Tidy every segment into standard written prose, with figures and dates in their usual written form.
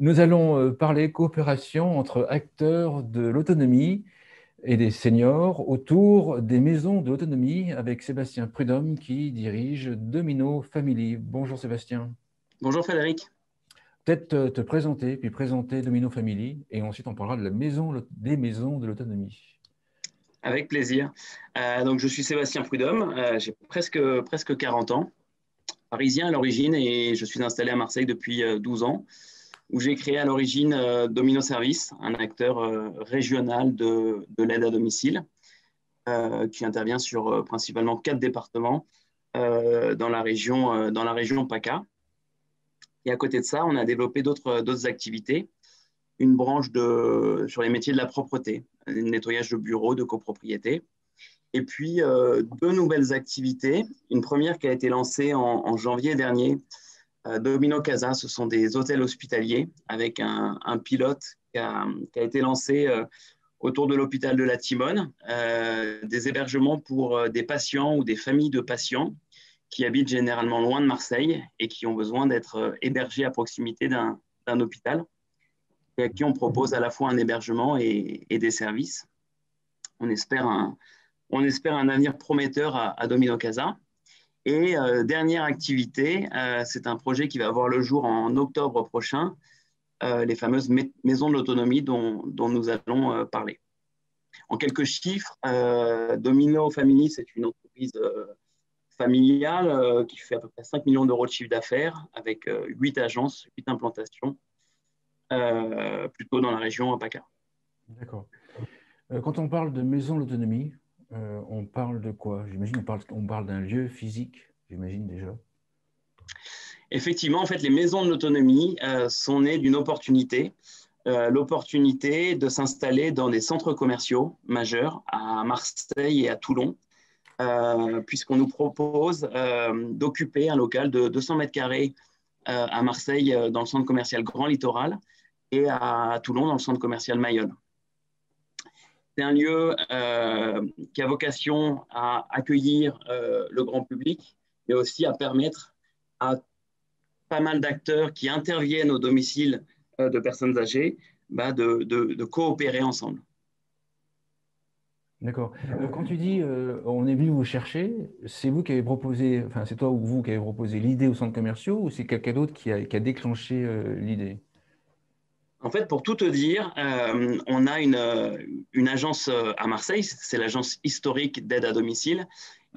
Nous allons parler coopération entre acteurs de l'autonomie et des seniors autour des maisons de l'autonomie avec Sébastien Prudhomme qui dirige Domino Family. Bonjour Sébastien. Bonjour Frédéric. Peut-être te présenter, puis présenter Domino Family, et ensuite on parlera de des maisons de l'autonomie. Avec plaisir. Donc, je suis Sébastien Prudhomme, j'ai presque 40 ans, parisien à l'origine et je suis installé à Marseille depuis 12 ans, où j'ai créé à l'origine Domino Service, un acteur régional de l'aide à domicile qui intervient sur principalement 4 départements dans la région PACA. Et à côté de ça, on a développé d'autres activités, une branche sur les métiers de la propreté, le nettoyage de bureaux, de copropriété. Et puis, 2 nouvelles activités. Une première qui a été lancée en janvier dernier, Domino Casa, ce sont des hôtels hospitaliers avec un pilote qui a été lancé autour de l'hôpital de la Timone, des hébergements pour des patients ou des familles de patients qui habitent généralement loin de Marseille et qui ont besoin d'être hébergés à proximité d'un hôpital et à qui on propose à la fois un hébergement et des services. On espère un avenir prometteur à Domino Casa. Et dernière activité, c'est un projet qui va voir le jour en octobre prochain, les fameuses maisons de l'autonomie dont nous allons parler. En quelques chiffres, Domino Family, c'est une entreprise familiale qui fait à peu près 5 millions d'euros de chiffre d'affaires avec 8 agences, 8 implantations, plutôt dans la région PACA. D'accord. Quand on parle de maison de l'autonomie, on parle de quoi? J'imagine on parle d'un lieu physique, j'imagine déjà. Effectivement, en fait, les maisons de l'autonomie sont nées d'une opportunité, l'opportunité de s'installer dans des centres commerciaux majeurs à Marseille et à Toulon, puisqu'on nous propose d'occuper un local de 200 mètres carrés à Marseille dans le centre commercial Grand Littoral et à Toulon dans le centre commercial Mayol. C'est un lieu qui a vocation à accueillir le grand public, mais aussi à permettre à pas mal d'acteurs qui interviennent au domicile de personnes âgées de coopérer ensemble. D'accord. Quand tu dis on est venu vous chercher, c'est vous qui avez proposé, enfin c'est toi ou vous qui avez proposé l'idée aux centres commerciaux ou c'est quelqu'un d'autre qui a déclenché l'idée? En fait, pour tout te dire, on a une agence à Marseille, c'est l'agence historique d'aide à domicile,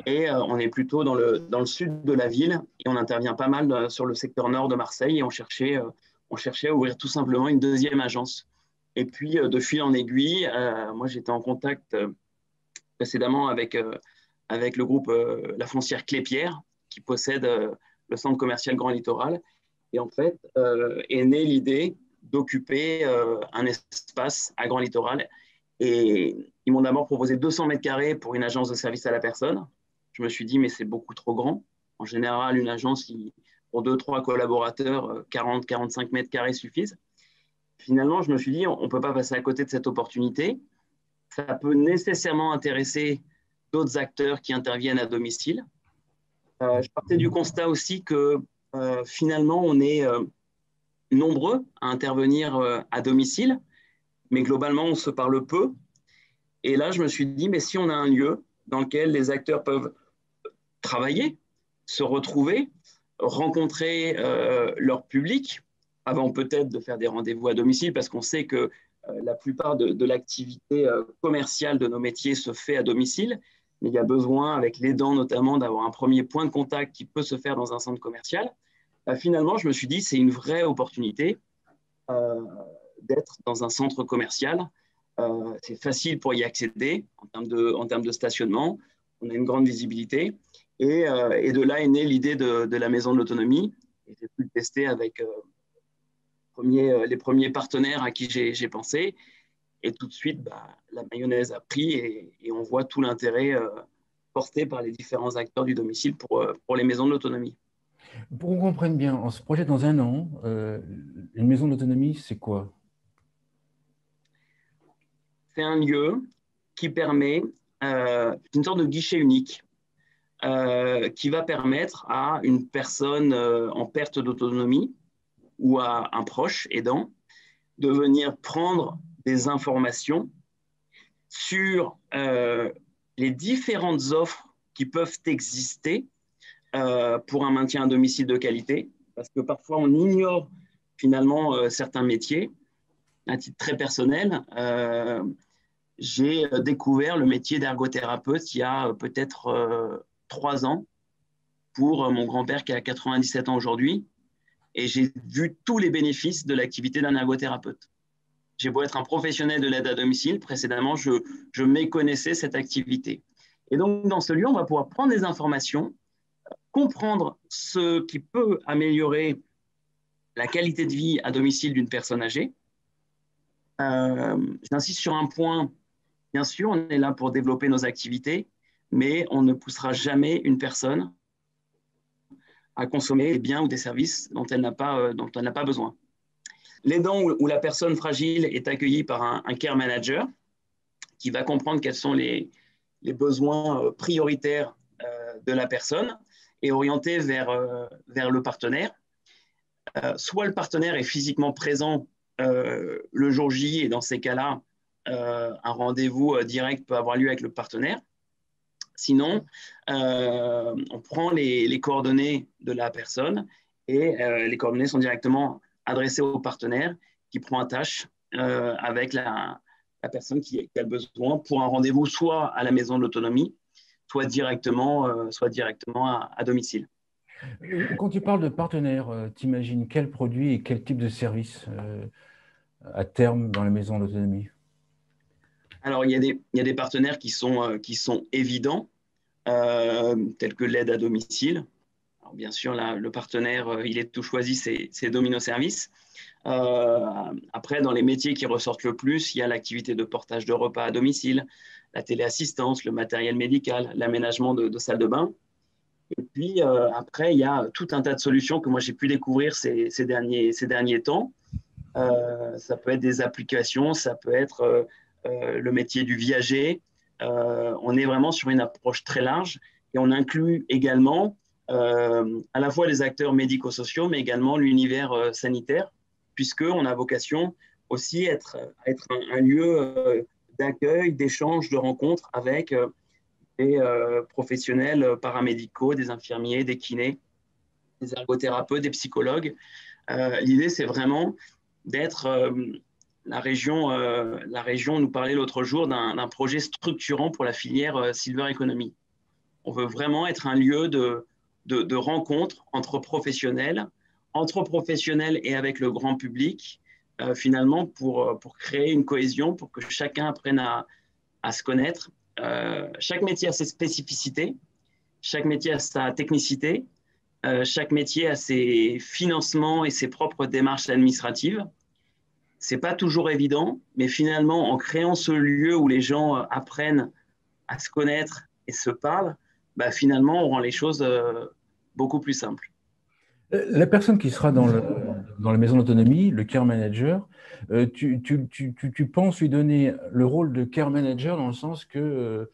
et on est plutôt dans le sud de la ville, et on intervient pas mal sur le secteur nord de Marseille, et on cherchait à ouvrir tout simplement une deuxième agence. Et puis, de fil en aiguille, moi j'étais en contact précédemment avec le groupe La Foncière Clépierre, qui possède le centre commercial Grand Littoral. Et en fait, est née l'idée d'occuper un espace à Grand Littoral. Et ils m'ont d'abord proposé 200 mètres carrés pour une agence de service à la personne. Je me suis dit, mais c'est beaucoup trop grand. En général, une agence pour 2-3 collaborateurs, 40-45 mètres carrés suffisent. Finalement, je me suis dit, on ne peut pas passer à côté de cette opportunité. Ça peut nécessairement intéresser d'autres acteurs qui interviennent à domicile. Je partais du constat aussi que finalement, on est nombreux à intervenir à domicile, mais globalement, on se parle peu. Et là, je me suis dit, mais si on a un lieu dans lequel les acteurs peuvent travailler, se retrouver, rencontrer leur public, avant peut-être de faire des rendez-vous à domicile, parce qu'on sait que la plupart de l'activité commerciale de nos métiers se fait à domicile, mais il y a besoin, avec l'aidant notamment, d'avoir un premier point de contact qui peut se faire dans un centre commercial. Finalement, je me suis dit, c'est une vraie opportunité euh, d'être dans un centre commercial. C'est facile pour y accéder en termes de stationnement. On a une grande visibilité. Et de là est née l'idée de la maison de l'autonomie. Et j'ai pu le tester avec les premiers partenaires à qui j'ai pensé. Et tout de suite, la mayonnaise a pris et on voit tout l'intérêt porté par les différents acteurs du domicile pour les maisons de l'autonomie. Pour qu'on comprenne bien, on se projette dans un an, une maison d'autonomie, c'est quoi? C'est un lieu qui permet une sorte de guichet unique qui va permettre à une personne en perte d'autonomie ou à un proche aidant de venir prendre des informations sur les différentes offres qui peuvent exister pour un maintien à domicile de qualité, parce que parfois on ignore finalement certains métiers. À titre très personnel, j'ai découvert le métier d'ergothérapeute il y a peut-être 3 ans pour mon grand-père qui a 97 ans aujourd'hui, et j'ai vu tous les bénéfices de l'activité d'un ergothérapeute. J'ai beau être un professionnel de l'aide à domicile, précédemment, je méconnaissais cette activité. Et donc, dans ce lieu, on va pouvoir prendre des informations, comprendre ce qui peut améliorer la qualité de vie à domicile d'une personne âgée. J'insiste sur un point, bien sûr, on est là pour développer nos activités, mais on ne poussera jamais une personne à consommer des biens ou des services dont elle n'a pas besoin. L'aidant ou la personne fragile est accueillie par un care manager qui va comprendre quels sont les besoins prioritaires de la personne et orienter vers le partenaire. Soit le partenaire est physiquement présent le jour J, et dans ces cas-là, un rendez-vous direct peut avoir lieu avec le partenaire. Sinon, on prend les coordonnées de la personne et les coordonnées sont directement adressées au partenaire qui prend en tâche avec la personne qui a besoin pour un rendez-vous soit à la maison de l'autonomie, soit directement à domicile. Quand tu parles de partenaire, t'imagines quel produit et quel type de service à terme dans les maisons d'autonomie? Alors, il y a des partenaires qui sont évidents, tels que l'aide à domicile. Alors, bien sûr, là, le partenaire, il est tout choisi, c'est Domino Service. Après, dans les métiers qui ressortent le plus, il y a l'activité de portage de repas à domicile, la téléassistance, le matériel médical, l'aménagement de salles de bain. Et puis, après, il y a tout un tas de solutions que moi, j'ai pu découvrir ces derniers temps. Ça peut être des applications, ça peut être le métier du viager. On est vraiment sur une approche très large et on inclut également à la fois les acteurs médico-sociaux, mais également l'univers sanitaire, puisqu'on a vocation aussi à être un lieu d'accueil, d'échange, de rencontre avec des professionnels paramédicaux, des infirmiers, des kinés, des ergothérapeutes, des psychologues. L'idée, c'est vraiment d'être la région nous parlait l'autre jour d'un projet structurant pour la filière Silver Economy. On veut vraiment être un lieu de rencontre entre professionnels et avec le grand public, finalement pour créer une cohésion, pour que chacun apprenne à se connaître. Chaque métier a ses spécificités, chaque métier a sa technicité, chaque métier a ses financements et ses propres démarches administratives. Ce n'est pas toujours évident, mais finalement, en créant ce lieu où les gens apprennent à se connaître et se parlent, bah, finalement, on rend les choses beaucoup plus simples. La personne qui sera dans la maison d'autonomie, le care manager, tu penses lui donner le rôle de care manager dans le sens que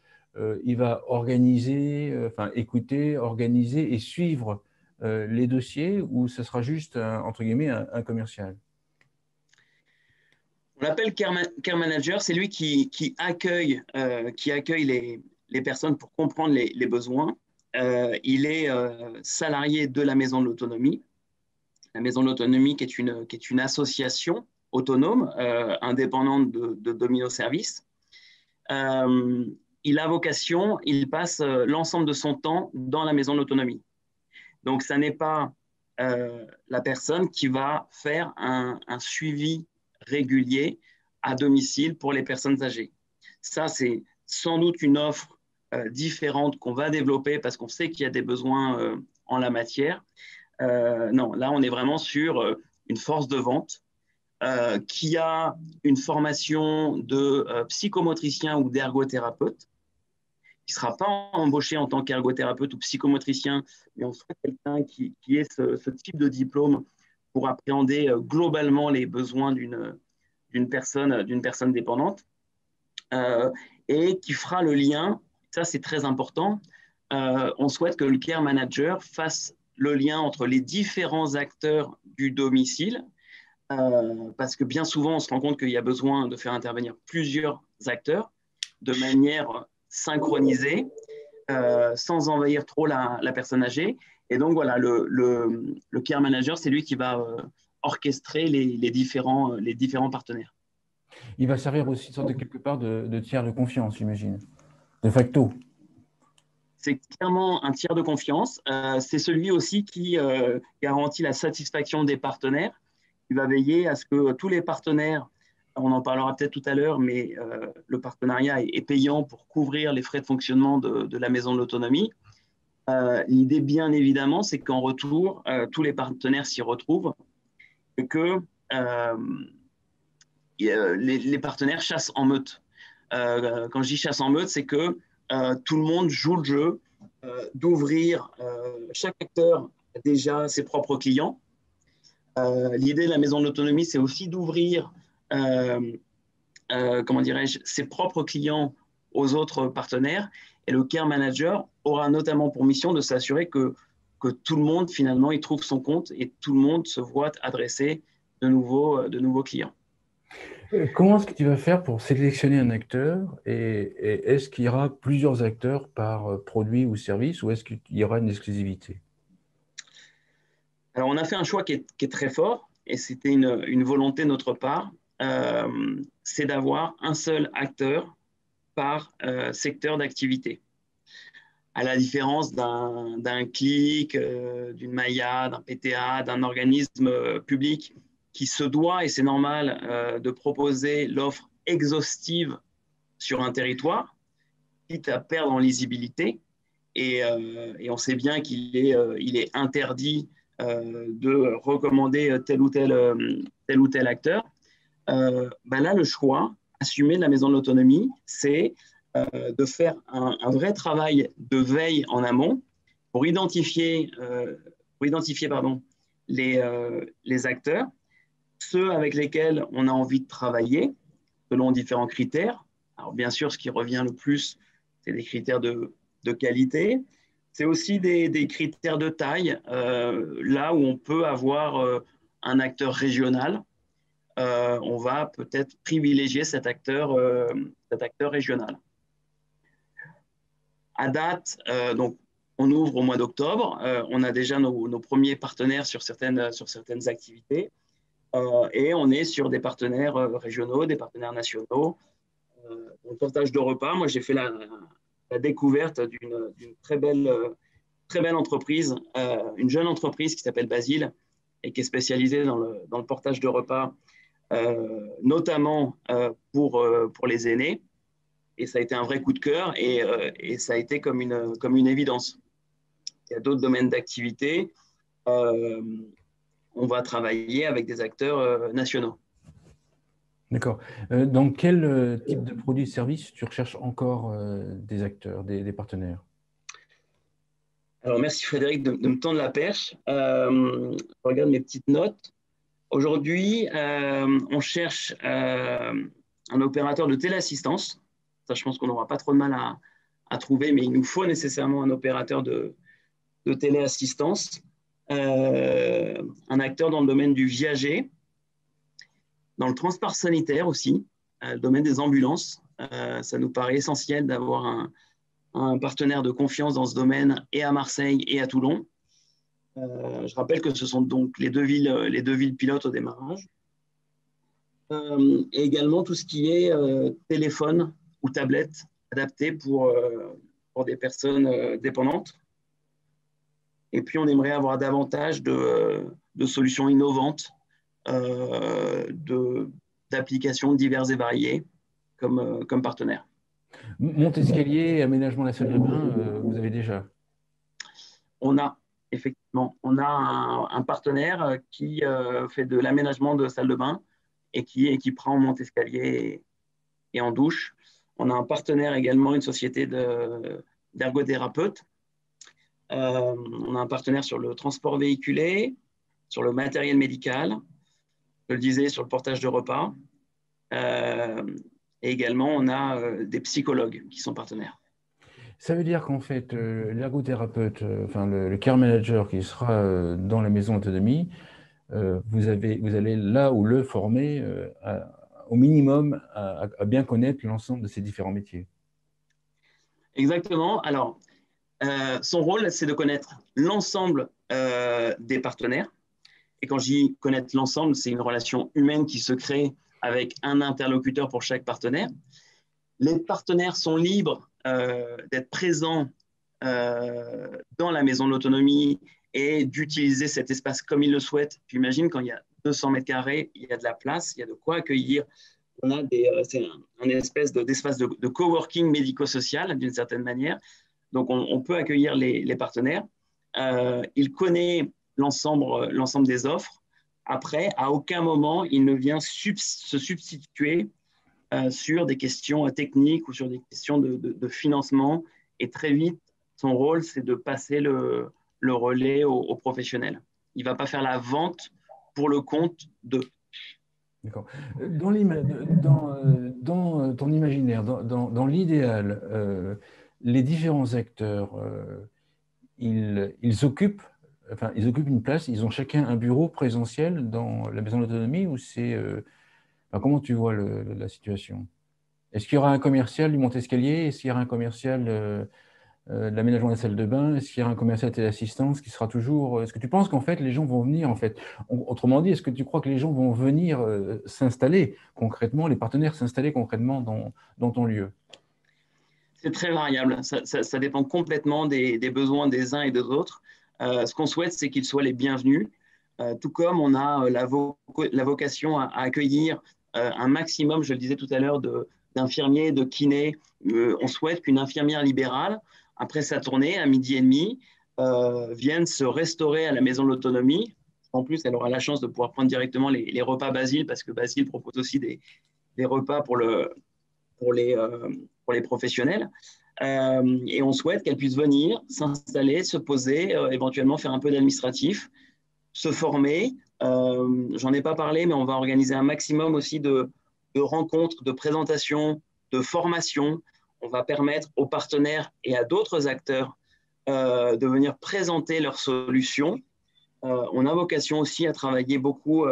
il va organiser, enfin écouter, organiser et suivre les dossiers, ou ce sera juste, entre guillemets, un commercial? On l'appelle care manager, c'est lui qui accueille les personnes pour comprendre les besoins. Il est salarié de la maison de l'autonomie. La maison de l'autonomie qui est une association autonome, indépendante de Domino Service. Il a vocation, il passe l'ensemble de son temps dans la maison de l'autonomie. Donc, ça n'est pas la personne qui va faire un suivi régulier à domicile pour les personnes âgées. Ça, c'est sans doute une offre différente qu'on va développer parce qu'on sait qu'il y a des besoins en la matière. Non, là, on est vraiment sur une force de vente qui a une formation de psychomotricien ou d'ergothérapeute, qui ne sera pas embauché en tant qu'ergothérapeute ou psychomotricien, mais on souhaite quelqu'un qui ait ce type de diplôme pour appréhender globalement les besoins d'une personne dépendante et qui fera le lien, ça c'est très important, on souhaite que le care manager fasse le lien entre les différents acteurs du domicile, parce que bien souvent, on se rend compte qu'il y a besoin de faire intervenir plusieurs acteurs de manière synchronisée, sans envahir trop la personne âgée. Et donc, voilà, le care manager, c'est lui qui va orchestrer les différents partenaires. Il va servir aussi de quelque part de tiers de confiance, j'imagine, de facto. C'est clairement un tiers de confiance. C'est celui aussi qui garantit la satisfaction des partenaires. Il va veiller à ce que tous les partenaires, on en parlera peut-être tout à l'heure, mais le partenariat est payant pour couvrir les frais de fonctionnement de la maison de l'autonomie. L'idée, bien évidemment, c'est qu'en retour, tous les partenaires s'y retrouvent et que les partenaires chassent en meute. Quand je dis chasse en meute, c'est que tout le monde joue le jeu d'ouvrir. Chaque acteur a déjà ses propres clients. L'idée de la maison de l'autonomie, c'est aussi d'ouvrir, comment dirais-je, ses propres clients aux autres partenaires. Et le care manager aura notamment pour mission de s'assurer que tout le monde, finalement, il trouve son compte et tout le monde se voit adresser de nouveaux clients. Comment est-ce que tu vas faire pour sélectionner un acteur et est-ce qu'il y aura plusieurs acteurs par produit ou service ou est-ce qu'il y aura une exclusivité? Alors, on a fait un choix qui est très fort et c'était une volonté de notre part, c'est d'avoir un seul acteur par secteur d'activité. À la différence d'un CLIC, d'une Maya, d'un PTA, d'un organisme public qui se doit, et c'est normal, de proposer l'offre exhaustive sur un territoire, quitte à perdre en lisibilité. Et on sait bien qu'il est interdit de recommander tel ou tel acteur. Là, le choix assumé de la maison de l'autonomie, c'est de faire un vrai travail de veille en amont pour identifier les acteurs, ceux avec lesquels on a envie de travailler selon différents critères. Alors, bien sûr, ce qui revient le plus, c'est des critères de qualité. C'est aussi des critères de taille, là où on peut avoir un acteur régional. On va peut-être privilégier cet acteur régional. À date, donc, on ouvre au mois d'octobre. On a déjà nos premiers partenaires sur certaines activités. Et on est sur des partenaires régionaux, des partenaires nationaux. Au portage de repas, moi, j'ai fait la découverte d'une très belle entreprise, une jeune entreprise qui s'appelle Basile et qui est spécialisée dans le portage de repas, notamment pour les aînés. Et ça a été un vrai coup de cœur et ça a été comme une évidence. Il y a d'autres domaines d'activité. On va travailler avec des acteurs nationaux. D'accord. Dans quel type de produits et services tu recherches encore des acteurs, des partenaires? Alors, merci Frédéric de me tendre la perche. Je regarde mes petites notes. Aujourd'hui, on cherche un opérateur de téléassistance. Ça, je pense qu'on n'aura pas trop de mal à trouver, mais il nous faut nécessairement un opérateur de téléassistance. Un acteur dans le domaine du viager, dans le transport sanitaire aussi, le domaine des ambulances. Ça nous paraît essentiel d'avoir un partenaire de confiance dans ce domaine et à Marseille et à Toulon. Je rappelle que ce sont donc les deux villes pilotes au démarrage. Et également tout ce qui est téléphone ou tablette adapté pour des personnes dépendantes. Et puis, on aimerait avoir davantage de solutions innovantes, d'applications diverses et variées comme partenaires. Montescalier, aménagement de la salle de bain, vous avez déjà? On a un partenaire qui fait de l'aménagement de salle de bain et qui prend en monte-escalier et en douche. On a un partenaire également, une société d'ergothérapeutes. On a un partenaire sur le transport véhiculé, sur le matériel médical, je le disais, sur le portage de repas. Et également, on a des psychologues qui sont partenaires. Ça veut dire qu'en fait, l'ergothérapeute, enfin le care manager qui sera dans la maison d'autonomie, vous allez là où le former au minimum à bien connaître l'ensemble de ces différents métiers. Exactement. Alors, son rôle, c'est de connaître l'ensemble des partenaires. Et quand je dis connaître l'ensemble, c'est une relation humaine qui se crée avec un interlocuteur pour chaque partenaire. Les partenaires sont libres d'être présents dans la maison de l'autonomie et d'utiliser cet espace comme ils le souhaitent. Puis imagine quand il y a 200 mètres carrés, il y a de la place, il y a de quoi accueillir. On a c'est un espèce d'espace de coworking médico-social d'une certaine manière. Donc on peut accueillir les partenaires. Il connaît l'ensemble des offres. Après, à aucun moment, il ne vient se substituer sur des questions techniques ou sur des questions de financement. Et très vite, son rôle, c'est de passer le relais aux professionnels. Il ne va pas faire la vente pour le compte de. D'accord. Dans ton imaginaire, dans l'idéal, les différents acteurs, ils occupent une place, ils ont chacun un bureau présentiel dans la maison de l'autonomie ou enfin, comment tu vois la situation? Est-ce qu'il y aura un commercial du Montescalier? Est-ce qu'il y aura un commercial de l'aménagement de la salle de bain? Est-ce qu'il y aura un commercial de téléassistance qui sera toujours... Est-ce que tu penses qu'en fait, les gens vont venir, en fait... Autrement dit, est-ce que tu crois que les gens vont venir s'installer concrètement, les partenaires s'installer concrètement dans ton lieu? C'est très variable. Ça dépend complètement des besoins des uns et des autres. Ce qu'on souhaite, c'est qu'ils soient les bienvenus. Tout comme on a la vocation à accueillir un maximum, je le disais tout à l'heure, d'infirmiers, de kinés. On souhaite qu'une infirmière libérale, après sa tournée à 12h30, vienne se restaurer à la maison de l'autonomie. En plus, elle aura la chance de pouvoir prendre directement les repas Basile, parce que Basile propose aussi des repas pour les professionnels. Et on souhaite qu'elle puisse venir, s'installer, se poser, éventuellement faire un peu d'administratif, se former. J'en ai pas parlé, mais on va organiser un maximum aussi de rencontres, de présentations, de formations. On va permettre aux partenaires et à d'autres acteurs de venir présenter leurs solutions. On a vocation aussi à travailler beaucoup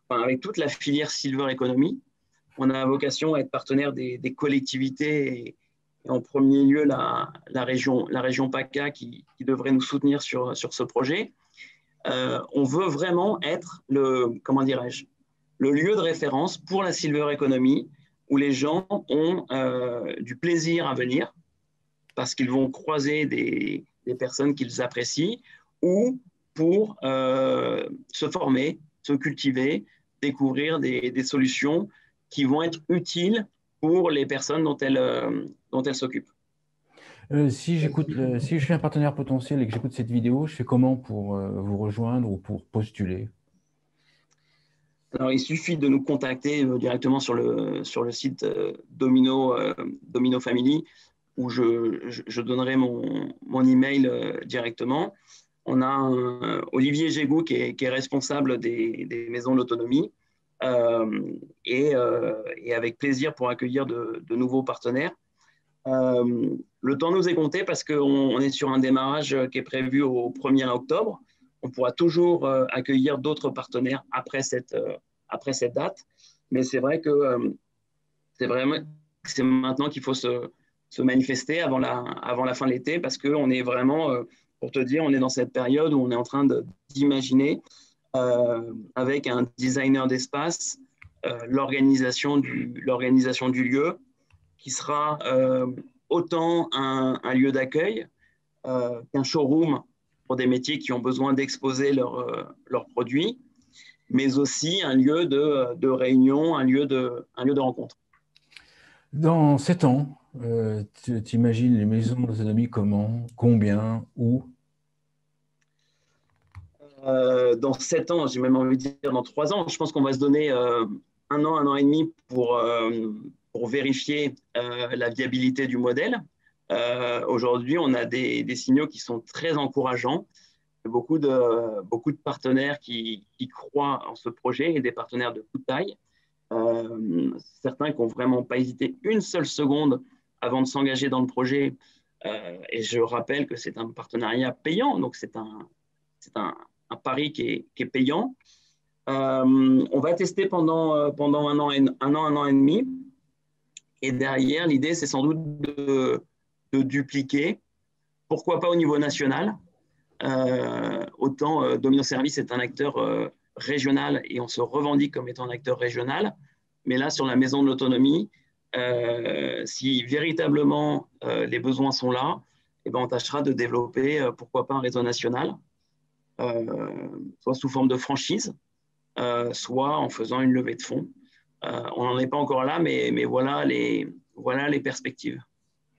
avec toute la filière Silver Economy. On a vocation à être partenaire des collectivités et en premier lieu la région PACA qui devrait nous soutenir sur ce projet. On veut vraiment être comment dirais-je, le lieu de référence pour la Silver Economy où les gens ont du plaisir à venir parce qu'ils vont croiser des personnes qu'ils apprécient ou pour se former, se cultiver, découvrir des solutions qui vont être utiles pour les personnes dont elles s'occupent. Si je suis un partenaire potentiel et que j'écoute cette vidéo, je fais comment pour vous rejoindre ou pour postuler? Alors, il suffit de nous contacter directement sur le site Domino Family, où je donnerai mon email directement. On a Olivier Gégou qui est responsable des maisons d'autonomie et avec plaisir pour accueillir de nouveaux partenaires. Le temps nous est compté parce qu'on est sur un démarrage qui est prévu au 1er octobre. On pourra toujours accueillir d'autres partenaires après cette date. Mais c'est vrai que c'est maintenant qu'il faut se manifester avant la fin de l'été parce qu'on est vraiment, pour te dire, on est dans cette période où on est en train d'imaginer avec un designer d'espace l'organisation du lieu qui sera autant un lieu d'accueil qu'un showroom pour des métiers qui ont besoin d'exposer leurs produits, mais aussi un lieu de réunion, un lieu de rencontre. Dans 7 ans, tu imagines les maisons d'autonomie comment, combien, où? Dans 7 ans, j'ai même envie de dire dans 3 ans, je pense qu'on va se donner un an et demi pour vérifier la viabilité du modèle. Aujourd'hui, on a des signaux qui sont très encourageants. Beaucoup de partenaires qui croient en ce projet et des partenaires de toute taille. Certains qui n'ont vraiment pas hésité une seule seconde avant de s'engager dans le projet Et je rappelle que c'est un partenariat payant, donc c'est un pari qui est payant. On va tester pendant un an et demi. Et derrière, l'idée, c'est sans doute de dupliquer. Pourquoi pas au niveau national? Autant Domino Service est un acteur régional et on se revendique comme étant un acteur régional. Mais là, sur la maison de l'autonomie, si véritablement les besoins sont là, eh ben, on tâchera de développer, pourquoi pas, un réseau national, soit sous forme de franchise, soit en faisant une levée de fonds. On n'en est pas encore là, mais voilà les perspectives.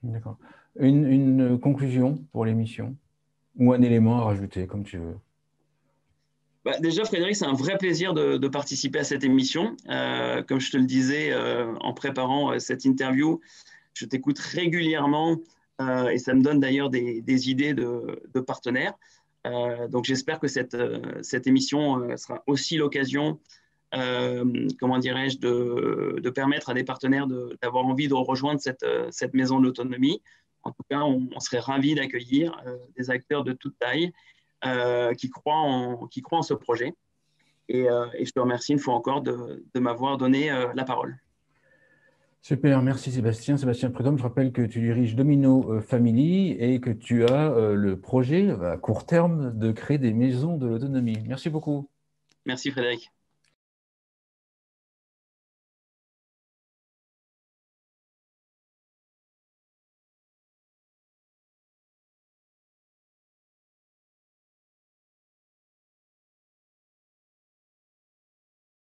D'accord. Une conclusion pour l'émission ou un élément à rajouter, comme tu veux. Déjà, Frédéric, c'est un vrai plaisir de participer à cette émission. Comme je te le disais en préparant cette interview, je t'écoute régulièrement et ça me donne d'ailleurs des idées de partenaires. Donc, j'espère que cette émission sera aussi l'occasion, comment dirais-je, de permettre à des partenaires d'avoir envie de rejoindre cette maison de l'autonomie. En tout cas, on serait ravis d'accueillir des acteurs de toute taille qui croient en ce projet. Et je te remercie une fois encore de m'avoir donné la parole. Super, merci Sébastien. Sébastien Prudhomme, je rappelle que tu diriges Domino Family et que tu as le projet à court terme de créer des maisons de l'autonomie. Merci beaucoup. Merci Frédéric.